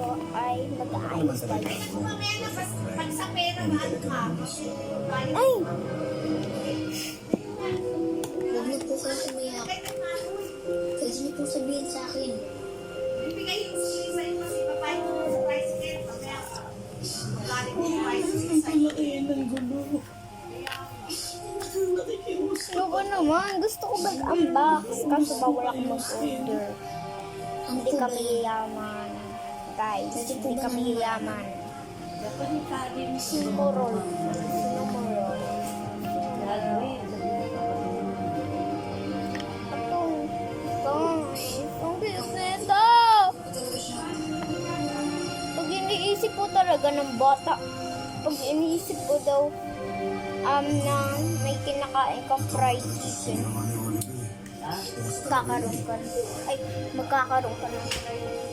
po ay mag-aayos tayo. Pag sa pera, mahal ka. Ay! Huwag niyo po kayo umiyak. Pwede niyo po sabihin sa akin. Bibigay yung sili sa inyo kasi papayag mo sa tricycle. Mamaya, galing mo yung tricycle sa inyo. Ano naman? Gusto ko mag-unbox kaso bawal ako mag-order. Hindi kami yayaman. Guys, hindi kami yayaman. Sinumurol. Sinumurol. Ang bisita! Pag iniisip po talaga ng bata, pag iniisip ko daw, na may kinakain ka fried chicken, magkakaroon ka ng fried